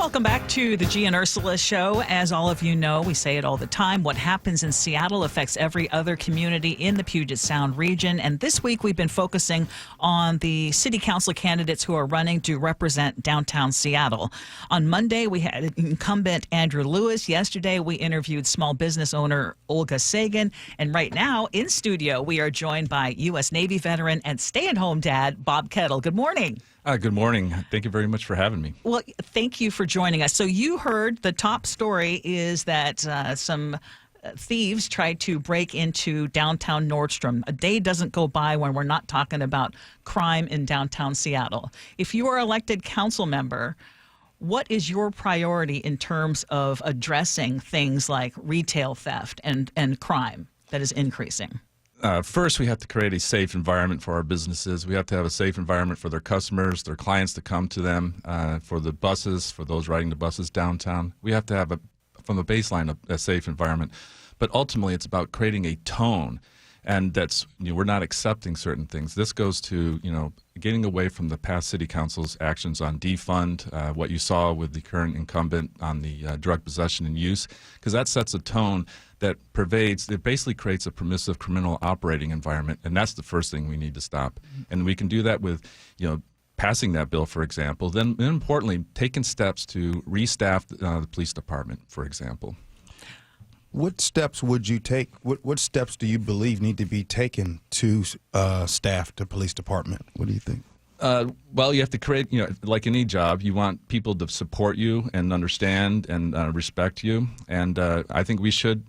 Welcome back to the Gee Ursula Show. As all of you know, we say it all the time, what happens in Seattle affects every other community in the Puget Sound region. And this week we've been focusing on the city council candidates who are running to represent downtown Seattle. On Monday, we had incumbent Andrew Lewis. Yesterday, we interviewed small business owner Olga Sagan. And right now, in studio, we are joined by U.S. Navy veteran and stay-at-home dad, Bob Kettle. Good morning. Good morning. Thank you very much for having me. Well, thank you for joining us. So you heard the top story is that some thieves tried to break into downtown Nordstrom. A day doesn't go by when we're not talking about crime in downtown Seattle. If you are elected council member, what is your priority in terms of addressing things like retail theft and crime that is increasing? First, we have to create a safe environment for our businesses. We have to have a safe environment for their customers, their clients to come to them, for the buses, for those riding the buses downtown. We have to have, from the baseline, a safe environment. But ultimately, it's about creating a tone, and that's, we're not accepting certain things. This goes to, getting away from the past city council's actions on defund, what you saw with the current incumbent on the drug possession and use, because that sets a tone that pervades, it basically creates a permissive criminal operating environment, and that's the first thing we need to stop. And we can do that with, passing that bill, for example, then importantly, taking steps to restaff the police department, for example. What steps would you take? What steps do you believe need to be taken to staff the police department? What do you think? Well, you have to create, like any job, you want people to support you and understand and respect you. And I think we should,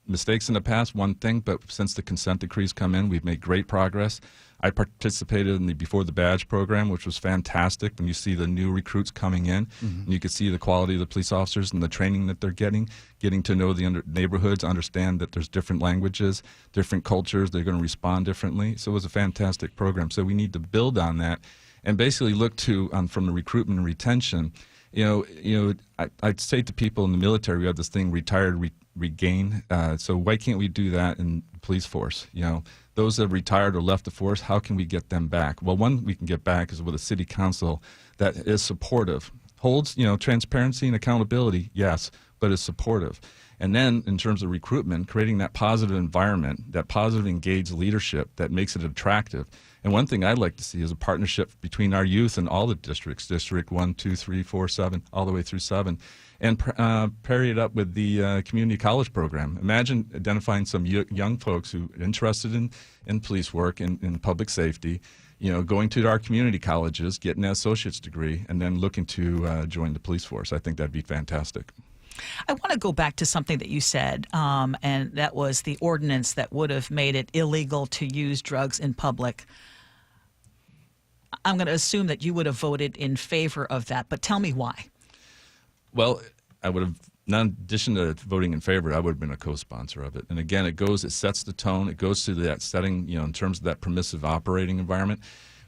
mistakes in the past, one thing, but since the consent decrees come in, we've made great progress. I participated in the Before the Badge program, which was fantastic. When you see the new recruits coming in, and you can see the quality of the police officers and the training that they're getting to know the neighborhoods, understand that there's different languages, different cultures, they're going to respond differently. So it was a fantastic program. So we need to build on that and basically look to, from the recruitment and retention, I'd say to people in the military, we have this thing, retired, regain. So why can't we do that in the police force? Those that have retired or left the force, how can we get them back? Well, one we can get back is with a city council that is supportive, holds, transparency and accountability, yes, but is supportive. And then in terms of recruitment, creating that positive environment, that positive engaged leadership that makes it attractive. And one thing I'd like to see is a partnership between our youth and all the districts, District 1, 2, 3, 4, 7, all the way through 7, and pair it up with the community college program. Imagine identifying some young folks who are interested in police work and in public safety, going to our community colleges, getting an associate's degree, and then looking to join the police force. I think that'd be fantastic. I want to go back to something that you said, and that was the ordinance that would have made it illegal to use drugs in public. I'm going to assume that you would have voted in favor of that, but tell me why. Well, I would have, in addition to voting in favor, I would have been a co-sponsor of it. And again, it sets the tone. It goes to that setting, in terms of that permissive operating environment.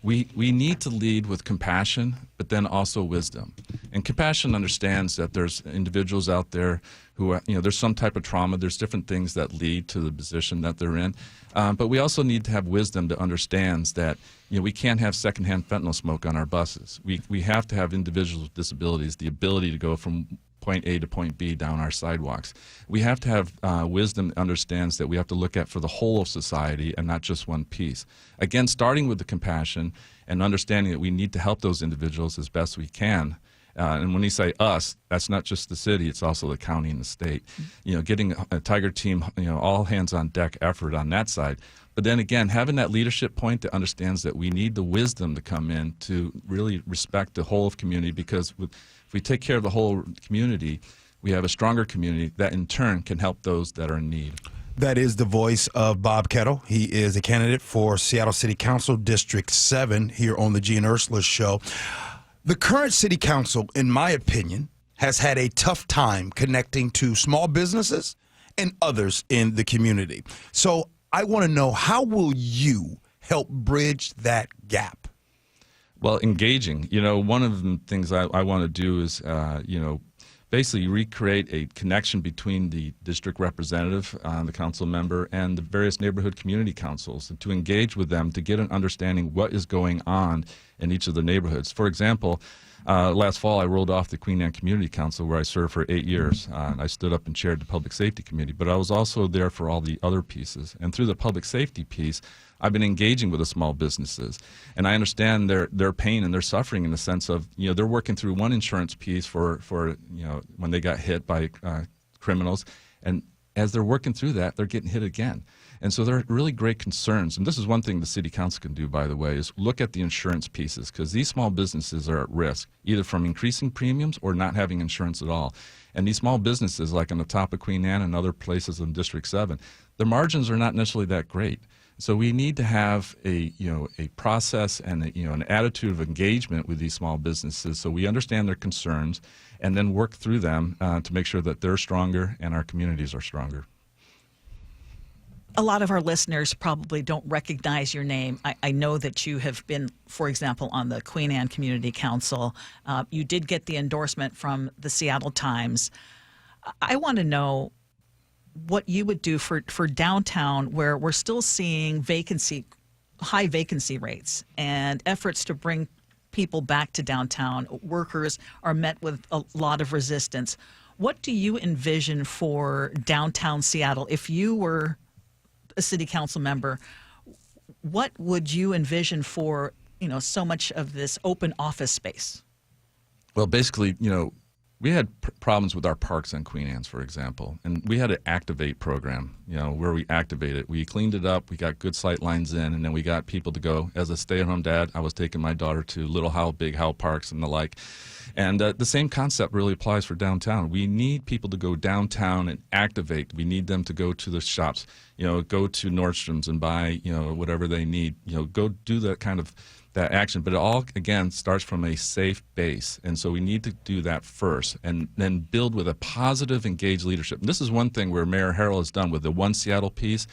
We need to lead with compassion, but then also wisdom. And compassion understands that there's individuals out there who are, there's some type of trauma. There's different things that lead to the position that they're in. But we also need to have wisdom to understand that, we can't have secondhand fentanyl smoke on our buses. We have to have individuals with disabilities the ability to go from point A to point B down our sidewalks. We have to have wisdom that understands that we have to look at for the whole of society and not just one piece. Again, starting with the compassion and understanding that we need to help those individuals as best we can. And when you say us, that's not just the city, it's also the county and the state. Getting a Tiger team, all hands on deck effort on that side. But then again, having that leadership point that understands that we need the wisdom to come in to really respect the whole of community, because if we take care of the whole community, we have a stronger community that in turn can help those that are in need. That is the voice of Bob Kettle. He is a candidate for Seattle City Council District 7 here on the Gee Ursula Show. The current city council, in my opinion, has had a tough time connecting to small businesses and others in the community. So I want to know, how will you help bridge that gap? Well, engaging. One of the things I want to do is, basically recreate a connection between the district representative, the council member, and the various neighborhood community councils, and to engage with them to get an understanding what is going on in each of the neighborhoods. For example, Last fall, I rolled off the Queen Anne Community Council, where I served for 8 years. And I stood up and chaired the Public Safety Committee, but I was also there for all the other pieces. And through the public safety piece, I've been engaging with the small businesses, and I understand their pain and their suffering in the sense of, they're working through one insurance piece for when they got hit by criminals, and as they're working through that, they're getting hit again. And so there are really great concerns. And this is one thing the City Council can do, by the way, is look at the insurance pieces, because these small businesses are at risk, either from increasing premiums or not having insurance at all. And these small businesses, like on the top of Queen Anne and other places in District 7, their margins are not necessarily that great. So we need to have a process and an attitude of engagement with these small businesses, so we understand their concerns and then work through them to make sure that they're stronger and our communities are stronger. A lot of our listeners probably don't recognize your name. I know that you have been, for example, on the Queen Anne Community Council. You did get the endorsement from the Seattle Times. I want to know what you would do for downtown, where we're still seeing high vacancy rates and efforts to bring people back to downtown. Workers are met with a lot of resistance. What do you envision for downtown Seattle? If you were a city council member, what would you envision for, so much of this open office space? Well, basically, we had problems with our parks on Queen Anne's, for example, and we had an Activate program, where we activate it. We cleaned it up, we got good sight lines in, and then we got people to go. As a stay-at-home dad, I was taking my daughter to Little Howell, Big Howell parks and the like. And the same concept really applies for downtown. We need people to go downtown and activate. We need them to go to the shops, go to Nordstrom's and buy, whatever they need, go do that action. But it all, again, starts from a safe base. And so we need to do that first and then build with a positive, engaged leadership. And this is one thing where Mayor Harrell has done with the One Seattle piece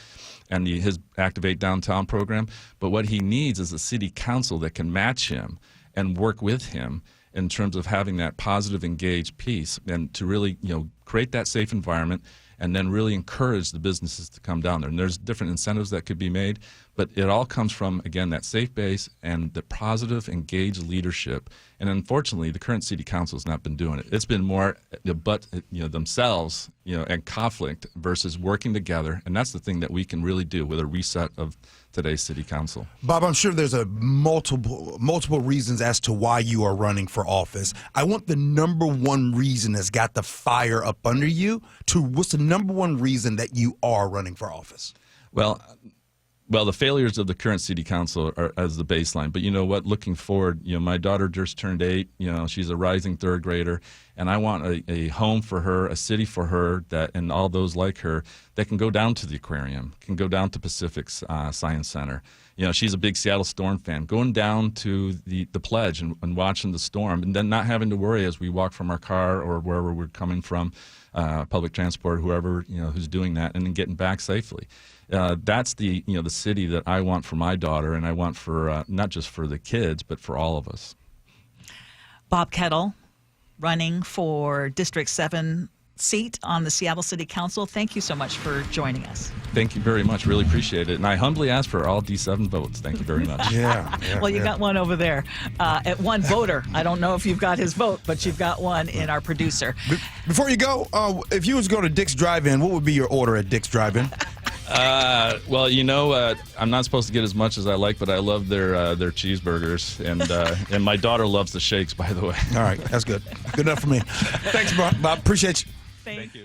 and his Activate Downtown program. But what he needs is a city council that can match him and work with him in terms of having that positive, engaged piece and to really, create that safe environment and then really encourage the businesses to come down there. And there's different incentives that could be made, but it all comes from, again, that safe base and the positive, engaged leadership. And unfortunately, the current city council has not been doing it. It's been more themselves, and conflict versus working together. And that's the thing that we can really do with a reset of today's city council. Bob, I'm sure there's a multiple reasons as to why you are running for office. I want the number one reason that's got the fire up under you to what's the number one reason that you are running for office? Well, the failures of the current city council are as the baseline. But you know what? Looking forward, my daughter just turned 8. She's a rising third grader, and I want a home for her, a city for her and all those like her that can go down to the aquarium, can go down to Pacific Science Center. She's a big Seattle Storm fan. Going down to the pledge and watching the storm, and then not having to worry as we walk from our car or wherever we're coming from, public transport, whoever who's doing that, and then getting back safely. That's the city that I want for my daughter, and I want for not just for the kids, but for all of us. Bob Kettle, running for District 7 seat on the Seattle City Council. Thank you so much for joining us. Thank you very much. Really appreciate it. And I humbly ask for all D7 votes. Thank you very much. Well, you got one over there at one voter. I don't know if you've got his vote, but you've got one in our producer. Before you go, if you was going to Dick's Drive-In, what would be your order at Dick's Drive-In? Well, I'm not supposed to get as much as I like, but I love their cheeseburgers, and my daughter loves the shakes, by the way. All right, that's good. Good enough for me. Thanks, Bob. Appreciate you. Thank you.